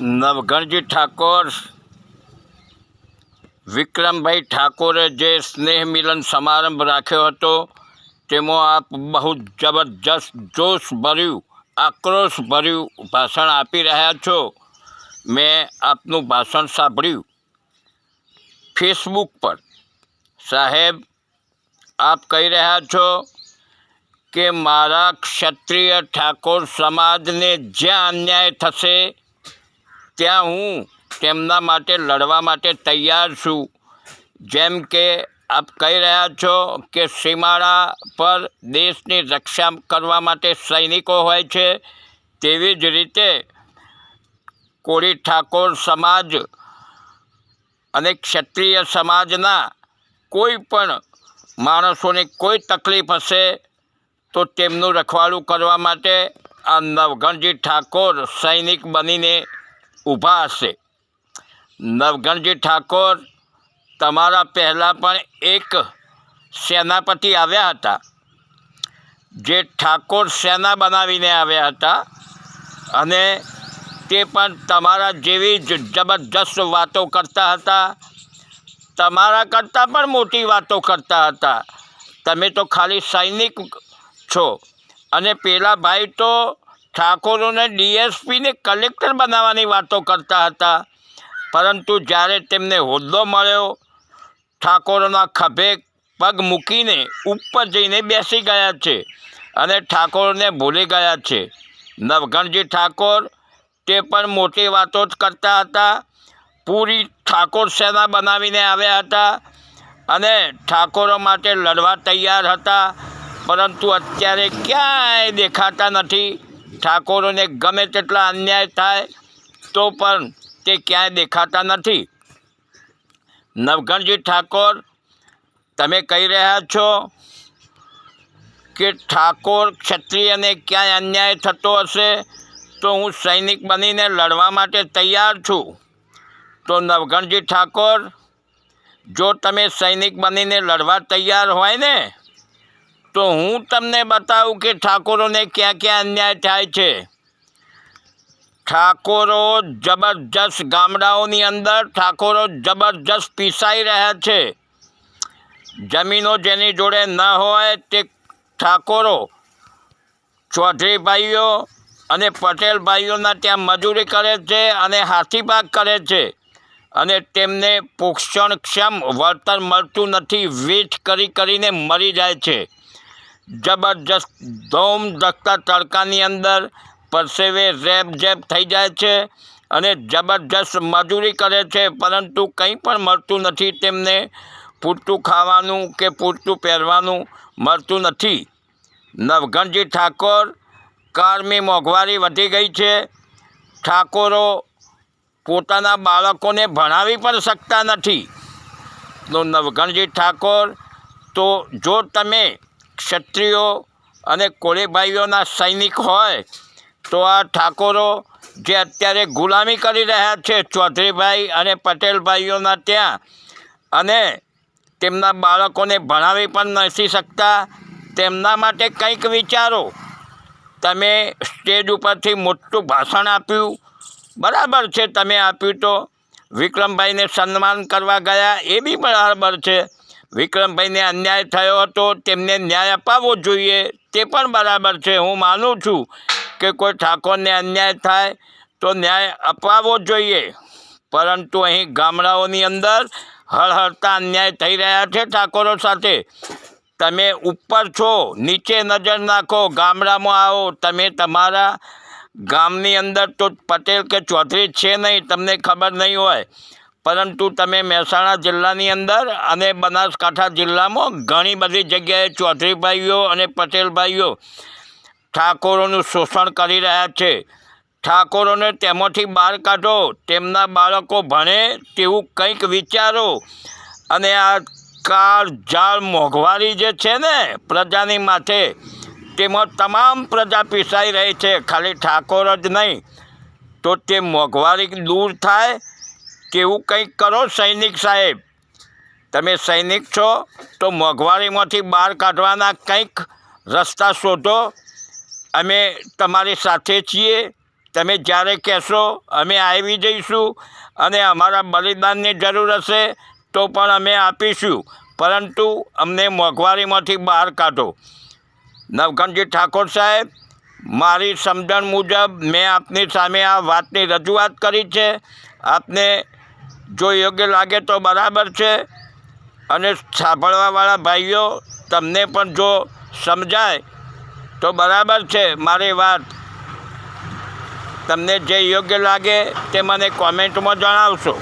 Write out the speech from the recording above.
નવઘણજી ઠાકોર વિક્રમભાઈ ઠાકોરે જે સ્નેહ મિલન સમારંભ રાખ્યો હતો તેમાં આપ બહુ જબરજસ્ત જોશભર્યું આક્રોશભર્યું ભાષણ આપી રહ્યા છો। મેં આપનું ભાષણ સાંભળ્યું ફેસબુક પર। સાહેબ, આપ કહી રહ્યા છો કે મારા ક્ષત્રિય ઠાકોર સમાજને જ્યાં અન્યાય થશે ત્યાં હું તેમના માટે લડવા માટે તૈયાર છું। જેમ કે આપ કહી રહ્યા છો કે સીમાડા પર દેશની રક્ષા કરવા માટે સૈનિકો હોય છે, તેવી જ રીતે કોળી ઠાકોર સમાજ અને ક્ષત્રિય સમાજના કોઈ પણ માણસોને કોઈ તકલીફ હશે તો તેમનું રખવાડું કરવા માટે આ નવઘણજી ઠાકોર સૈનિક બનીને ઊભા હશે। નવઘણજી ઠાકોર તમારા પહેલાં પણ એક સેનાપતિ આવ્યા હતા, જે ઠાકોર સેના બનાવીને આવ્યા હતા, અને તે પણ તમારા જેવી જ જબરજસ્ત વાતો કરતા હતા, તમારા કરતાં પણ મોટી વાતો કરતા હતા। તમે તો ખાલી સૈનિક છો, અને પેલા ભાઈ તો ઠાકોરોને ડીએસપીને કલેક્ટર બનાવવાની વાતો કરતા હતા। પરંતુ જ્યારે તેમને હોદ્દો મળ્યો, ઠાકોરોના ખભે પગ મૂકીને ઉપર જઈને બેસી ગયા છે અને ઠાકોરને ભૂલી ગયા છે। નવઘણજી ઠાકોર તે પણ મોટી વાતો જ કરતા હતા, પૂરી ઠાકોર સેના બનાવીને આવ્યા હતા અને ઠાકોરો માટે લડવા તૈયાર હતા, પરંતુ અત્યારે ક્યાંય દેખાતા નથી। ઠાકોરોને ગમે તેટલા અન્યાય થાય તો પણ તે ક્યાંય દેખાતા નથી। નવઘણજી ઠાકોર, તમે કહી રહ્યા છો કે ઠાકોર ક્ષત્રિયને ક્યાંય અન્યાય થતો હશે તો હું સૈનિક બનીને લડવા માટે તૈયાર છું। તો નવઘણજી ઠાકોર, જો તમે સૈનિક બનીને લડવા તૈયાર હોય ને તો હું તમને બતાવું કે ઠાકોરોને ક્યાં ક્યાં અન્યાય થાય છે। ઠાકોરો જબરજસ્ત ગામડાઓની અંદર ઠાકોરો જબરજસ્ત પીસાઈ રહ્યા છે। જમીનો જેની જોડે ન હોય તે ઠાકોરો ચૌધરી ભાઈઓ અને પટેલ ભાઈઓના ત્યાં મજૂરી કરે છે અને હાથીપાક કરે છે, અને તેમને પોષણક્ષમ વળતર મળતું નથી, વેઠ કરીને મરી જાય છે। જબરજસ્ત ધોમ ધકતા તડકાની અંદર પરસેવે રેબઝેબ થઈ જાય છે અને જબરજસ્ત મજૂરી કરે છે, પરંતુ કંઈ પણ મળતું નથી તેમને, પૂરતું ખાવાનું કે પૂરતું પહેરવાનું મળતું નથી। નવઘણજી ઠાકોર, કાળની મોંઘવારી વધી ગઈ છે, ઠાકોરો પોતાના બાળકોને ભણાવી પણ શકતા નથી। તો નવઘણજી ઠાકોર, તો જો તમે ક્ષત્રિયો અને કોળી ભાઈઓના સૈનિક હોય તો આ ઠાકોરો જે અત્યારે ગુલામી કરી રહ્યા છે ચૌધરીભાઈ અને પટેલ ભાઈઓના ત્યાં, અને તેમના બાળકોને ભણાવી પણ નથી શકતા, તેમના માટે કંઈક વિચારો। તમે સ્ટેજ ઉપરથી મોટું ભાષણ આપ્યું, બરાબર છે, તમે આપ્યું તો વિક્રમભાઈને સન્માન કરવા ગયા એ બી બરાબર છે। વિક્રમભાઈને અન્યાય થયો હતો, તેમને ન્યાય અપાવવો જોઈએ, તે પણ બરાબર છે। હું માનું છું કે કોઈ ઠાકોરને અન્યાય થાય તો ન્યાય અપાવવો જોઈએ, પરંતુ અહીં ગામડાઓની અંદર હળહળતા અન્યાય થઈ રહ્યા છે ઠાકોરો સાથે। તમે ઉપર છો, નીચે નજર નાખો, ગામડામાં આવો। તમે તમારા ગામની અંદર તો પટેલ કે ચૌધરી છે નહીં, તમને ખબર નહીં હોય, પરંતુ તમે મહેસાણા જિલ્લાની અંદર અને બનાસકાંઠા જિલ્લામાં ઘણી બધી જગ્યાએ ચૌધરી ભાઈઓ અને પટેલ ભાઈઓ ઠાકોરોનું શોષણ કરી રહ્યા છે। ઠાકોરોને તેમાંથી બહાર કાઢો, તેમના બાળકો ભણે તેવું કંઈક વિચારો, અને આ કાળઝાળ મોંઘવારી જે છે ને પ્રજાની માથે, તેમાં તમામ પ્રજા પીસાઈ રહી છે, ખાલી ઠાકોર જ નહીં। તો તે મોંઘવારી દૂર થાય તેવું કંઈક કરો સૈનિક સાહેબ। તમે સૈનિક છો તો મોંઘવારીમાંથી બહાર કાઢવાના કંઈક રસ્તા શોધો। અમે તમારી સાથે છીએ, તમે જ્યારે કહેશો અમે આવી જઈશું અને અમારા બલિદાનની જરૂર હશે તો પણ અમે આપીશું, પરંતુ અમને મોંઘવારીમાંથી બહાર કાઢો. નવઘણજી ઠાકોર સાહેબ, મારી સમજણ મુજબ મેં આપની સામે આ વાતની રજૂઆત કરી છે. આપને જો યોગ્ય લાગે તો બરાબર છે, અને સાંભળવાવાળા ભાઈઓ તમને પણ જો સમજાય તો બરાબર છે મારી વાત. તમને જે યોગ્ય લાગે તે મને કોમેન્ટમાં જણાવશો.